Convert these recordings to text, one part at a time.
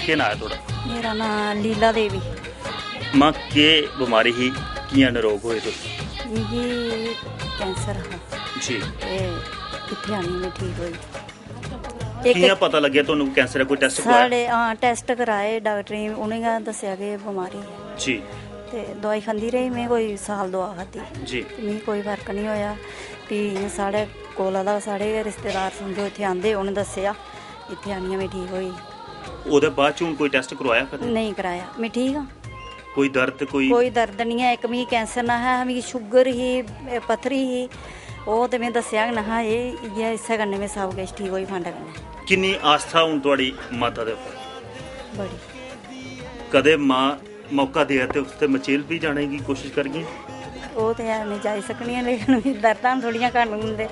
क्या नाम है थोड़ा? मेरा नाम लीला देवी। माँ के बीमारी ही कियां निरोग होए तुस? मिगी कैंसर हा जी। ते इत्थे आनी में ठीक होई। कियां पता लगे तुहानू कैंसर है? कोई टेस्ट करवाया? साढ़े हाँ टेस्ट कराए डॉक्टरें, उ'नें गै दस्सेआ कि बमारी है। जी। ते दवाई खंदी रही में, कोई साल दवा खाद्धी। जी। मिगी कोई फर्क नहीं होया। फ्ही साढ़े कोला दा साढ़े गै रिश्तेदार समझो इत्थे आंदे, उ'नें दस्सेआ, इत्थे आनियै में ठीक होई। ओह्दे बाद च हून कोई टेस्ट करवाया कदें? नहीं कराया, मैं ठीक हाँ। कोई दर्द कोई दर्द नहीं है। एक मिगी कैंसर ना है, मिगी शुगर ही, पत्थरी ही, ओह् ते में दस्सेआ ना हा। इ'यै इस्सै कन्नै में सब किश ठीक होई फंड कन्नै। किन्नी आस्था हून थुआढ़ी माता दे उप्पर? बड़ी। कदें माँ मौका देआ ते उसते मचेल भी जाने की कोशिश करगी? ओह् ते है नहीं जाई सकनी है, लेकिन दर्दां थोड़ियां घट्ट होंदे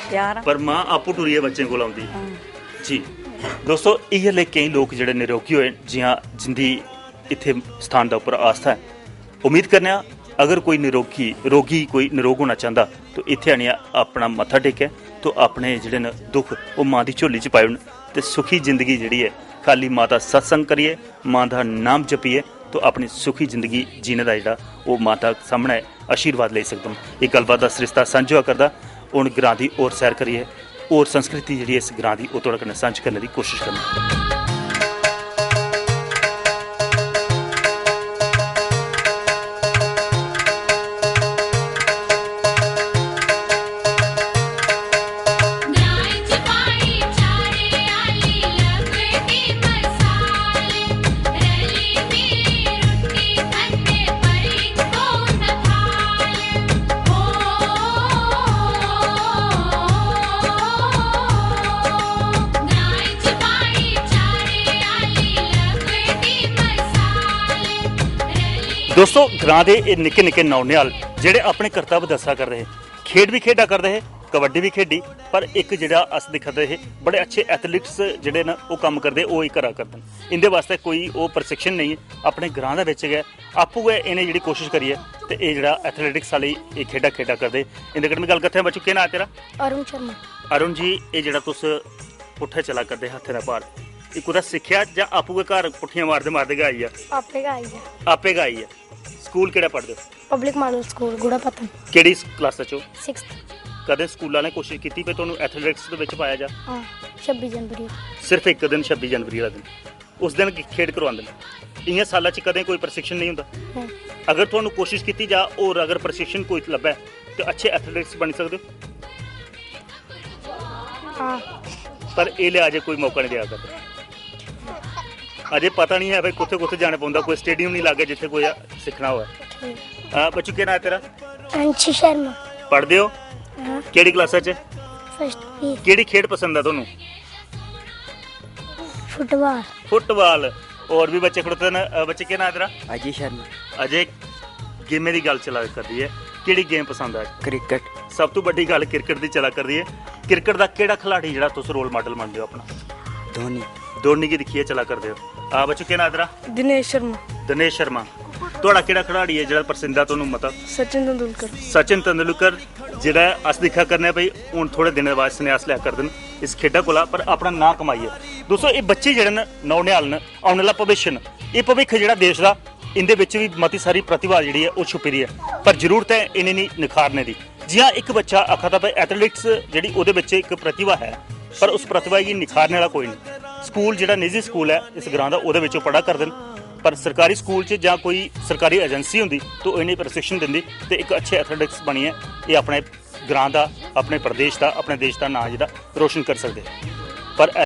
प्यार। पर माँ आपूं टुरियै बच्चें कोल आउंदी। जी दोस्तों, इ'यै ले केईं लोक जेह्ड़े निरोगी होए जि'यां जिंदी इत्थे स्थान दा उप्पर आस्था है। उम्मीद करने आं अगर कोई रोगी कोई निरोग होना चाहता तो इत्थे आनियै अपना मत्था टेकै तो अपने जेह्ड़े न दुख ओह् मां दी झोली च पाई ओड़न ते सुखी जिंदगी जेह्ड़ी है खाली मां दा सत्संग करियै मां दा नाम जपियै तो अपनी सुखी जिंदगी जीने का जेह्ड़ा ओह् माता सामने आशीर्वाद लेई सकदे न। इक गल्लबात दा सरिस्ता सांझा करदा हून ग्रां दी होर सैर करियै होर संस्कृति जेह्ड़ी इस ग्रां दी ओह् तुहाड़े कन्नै सांझ करने की कोशिश करना। दोस्तों, ग्रां दे एह् निक्के निक्के नौनिहाल जेह्ड़े अपने करतब दस्सा करदे हे, खेड भी खेढा करदे हे, कबड्डी भी खेढी, पर एक जेह्ड़ा अस दिखदे हे बड़े अच्छे एथलीट्स जेह्ड़े न ओह् कम्म करदे ओह् ही करा करदे न। इंदे वास्ते कोई ओह् प्रशिक्षण नहीं है, अपने ग्रां दे बिच गै आपूं गै इ'नें जेह्ड़ी कोशिश करियै ते एह् जेह्ड़ा एथलेटिक्स आह्ली एह् खेढा खेढा करदे। इंदे कन्नै गल्ल करदे बच्चों, केह् नांऽ तेरा? अरुण शर्मा। अरुण जी, एह् जेह्ड़ा तुस पुट्ठे चला करदे हत्थें दा भार, एह् कुदै सिक्खेआ जां आपूं गै घर पुट्ठियां मारदे मारदे गै आई गेआ? आपे गै आई है। आपे गै आई है। स्कूल केह्ड़ा पढ़दे हो? Public model school Gudapattan. केह्ड़ी क्लास च हो? 6th। कदें स्कूल आह्लें कोशिश कीती भाई तुहानू एथलेटिक्स दे विच पाया जा? हाँ 26 जनवरी। सिर्फ एक दिन 26 जनवरी वाला दिन, उस दिन खेड करवांदे न। इ'यां साला च कदें कोई प्रशिक्षण नहीं होंदा? अगर तुहानू कोशिश कीती जा और अगर प्रशिक्षण कोई लब्भे तो अच्छे एथलेटिक्स बनी सकदे हो? हाँ। पर एह् लिया अजे कोई मौका नहीं दिया करदे। अजे पता नहीं है भाई कुत्थे कुत्थे जाने पौंदा, कोई स्टेडियम नहीं लागे जिथे कोई सिक्खना होए। बच्चू केह् नांऽ तेरा? अंशी शर्मा। पढ़दे हो? केह्ड़ी क्लासा च? First B. केह्ड़ी खेड पसंद है तुहानू? फुटबॉल। फुटबॉल। और भी बच्चे खड़ोते न। बच्चे केह् नांऽ तेरा? अजय शर्मा। अजय, गेमें दी गल्ल चला करदी है, केह्ड़ी गेम पसंद है? क्रिकेट। सब तो बड्डी गल्ल क्रिकेट दी चला करदी है। क्रिकेट दा केह्ड़ा खिलाड़ी जेह्ड़ा तुस रोल मॉडल मनदे हो अपना? धोनी। धोनी गी दिक्खियै चला करदे हो। बच्चों केह् नांऽ तेरा? दिनेश शर्मा। दिनेश शर्मा। तुहाड़ा केह्ड़ा खिलाड़ी है जेह्ड़ा पसंद है तुहानू मता? सचिन तेंदुलकर। सचिन तेंदुलकर, जेह्ड़ा अस दिक्खा करने भाई हून थोड़े दिनें बाद संन्यास लिया करदे न इस खेढा कोला, पर अपना नांऽ कमाइयै। दोस्तों, एह् बच्चे जेह्ड़े न नौनिहाल न, औने आह्ला भविष्य न, एह् भविक्ख जेह्ड़ा देश दा, इंदे बिच भी मती सारी प्रतिभा जेह्ड़ी है ओह् छुपी दी है, पर जरूरत है इनें गी निखारने दी। जि'यां इक बच्चा आखा दा भाई एथलेटिक्स जेह्ड़ी ओह्दे बिच इक प्रतिभा है, पर उस प्रतिभा गी निखारने आह्ला कोई नहीं। स्कूल जेह्ड़ा निजी स्कूल है इस ग्रां दा ओह्दे बिच पढ़ा करदे न, पर सरकारी स्कूल च जां कोई सरकारी एजेंसी होंदी तो इ'नें प्रशिक्षण दिंदी ते इक अच्छे एथलेटिक्स बनियै एह् अपने ग्रां दा, अपने प्रदेश दा, अपने देश दा नांऽ जेह्ड़ा रोशन करी सकदे। पर